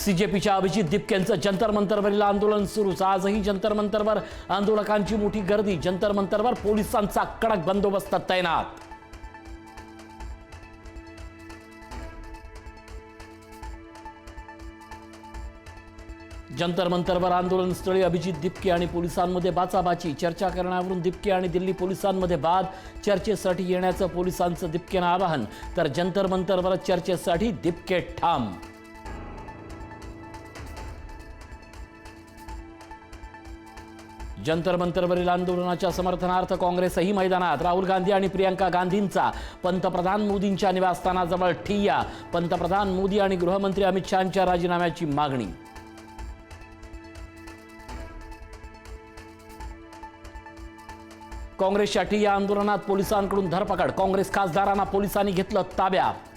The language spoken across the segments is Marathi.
सीजेपीच्या अभिजित दिपकेंचं जंतर मंतरवरील आंदोलन सुरूच। आजही जंतर मंतरवर आंदोलकांची मोठी गर्दी। जंतर मंतरवर पोलिसांचा कडक बंदोबस्त तैनात। जंतर मंतरवर आंदोलनस्थळी अभिजित दिपके आणि पोलिसांमध्ये बाचाबाची। चर्चा करण्यावरून दिपके आणि दिल्ली पोलिसांमध्ये वाद। चर्चेसाठी येण्याचं पोलिसांचं दिपकेंना आवाहन, तर जंतर मंतरवर चर्चेसाठी दिपके ठाम। जंतर मंतरवरील आंदोलनाच्या समर्थनार्थ काँग्रेसही मैदानात। राहुल गांधी आणि प्रियंका गांधींचा पंतप्रधान मोदींच्या निवासस्थानाजवळ ठिय्या। पंतप्रधान मोदी आणि गृहमंत्री अमित शहांच्या राजीनाम्याची मागणी। काँग्रेसच्या ठिय्या आंदोलनात पोलिसांकडून धरपकड। काँग्रेस खासदारांना पोलिसांनी घेतलं ताब्यात।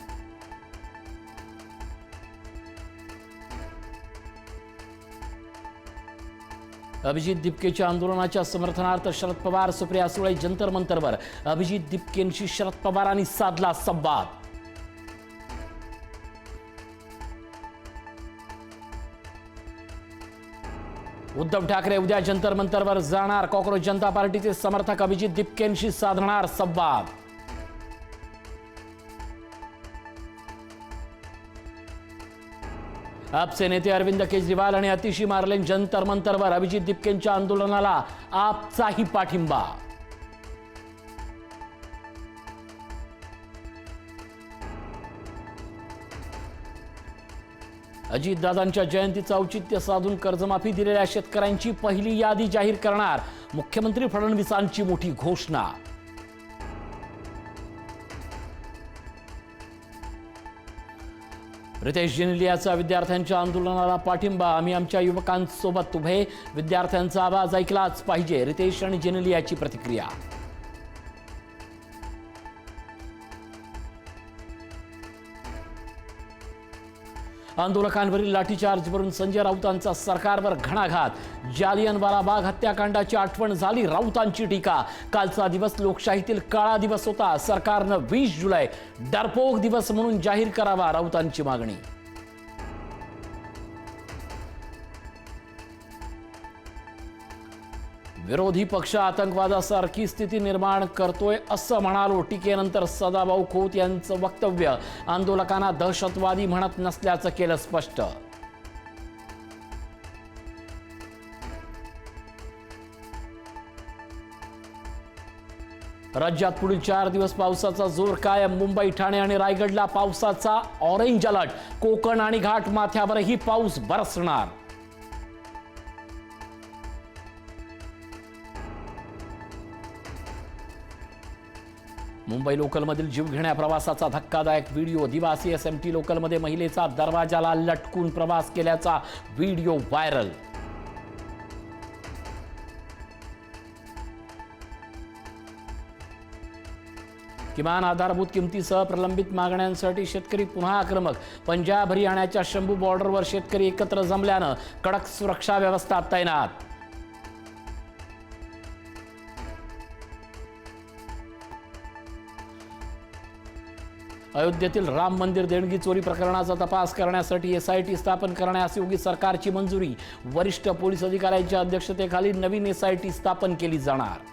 अभिजित दिपकेच्या आंदोलनाच्या समर्थनार्थ शरद पवार, सुप्रिया सुळे जंतर मंतरवर। अभिजित दिपकेंशी शरद पवारांनी साधला संवाद। उद्धव ठाकरे उद्या जंतर मंतरवर जाणार। कॉकरोच जनता पार्टीचे समर्थक अभिजित दिपकेंशी साधणार संवाद। आपचे नेते अरविंद केजरीवाल आणि आतिशी मार्लेन जंतर मंतरवर। अभिजित दिपकेंच्या आंदोलनाला आपचाही पाठिंबा। अजितदादांच्या जयंतीचं औचित्य साधून कर्जमाफी दिलेल्या शेतकऱ्यांची पहिली यादी जाहीर करणार। मुख्यमंत्री फडणवीसांची मोठी घोषणा। रितेश जेनेलियाचा विद्यार्थ्यांच्या आंदोलनाला पाठिंबा। आम्ही आमच्या युवकांसोबत उभे, विद्यार्थ्यांचा आवाज ऐकलाच पाहिजे। रितेश आणि जेनेलियाची प्रतिक्रिया। आंदोलकांवरील लाठीचार्जवरून संजय राऊतांचा सरकारवर घणाघात। जालियनवाला बाग हत्याकांडाची आठवण झाली राऊतांची टीका। कालचा दिवस लोकशाहीतील काळा दिवस होता। सरकारनं 20 जुलै डरपोक दिवस म्हणून जाहीर करावा, राऊतांची मागणी। विरोधी पक्ष आतंकवादासारखी स्थिती निर्माण करतोय असं म्हणालो। टीकेनंतर सदाभाऊ खोत यांचं वक्तव्य। आंदोलकांना दहशतवादी म्हणत नसल्याचं केलं स्पष्ट। राज्यात पुढील 4 दिवस पावसाचा जोर कायम। मुंबई, ठाणे आणि रायगडला पावसाचा ऑरेंज अलर्ट। कोकण आणि घाटमाथ्यावरही पाऊस बरसणार। मुंबई लोकलमधील जीवघेण्या प्रवासाचा धक्कादायक व्हिडिओ। दिवासी एसएमटी लोकलमध्ये महिलेचा दरवाजाला लटकून प्रवास केल्याचा व्हिडिओ व्हायरल। किमान आधारभूत किमतीसह प्रलंबित मागण्यांसाठी शेतकरी पुन्हा आक्रमक। पंजाब हरियाणाच्या शंभू बॉर्डरवर शेतकरी एकत्र जमल्यानं कडक सुरक्षा व्यवस्था तैनात। अयोध्येतील राम मंदिर देणगी चोरी प्रकरणाचा तपास करण्यासाठी एसआयटी स्थापन करण्यास योगी सरकारची मंजुरी। वरिष्ठ पोलीस अधिकाऱ्यांच्या अध्यक्षतेखाली नवीन एसआयटी स्थापन केली जाणार।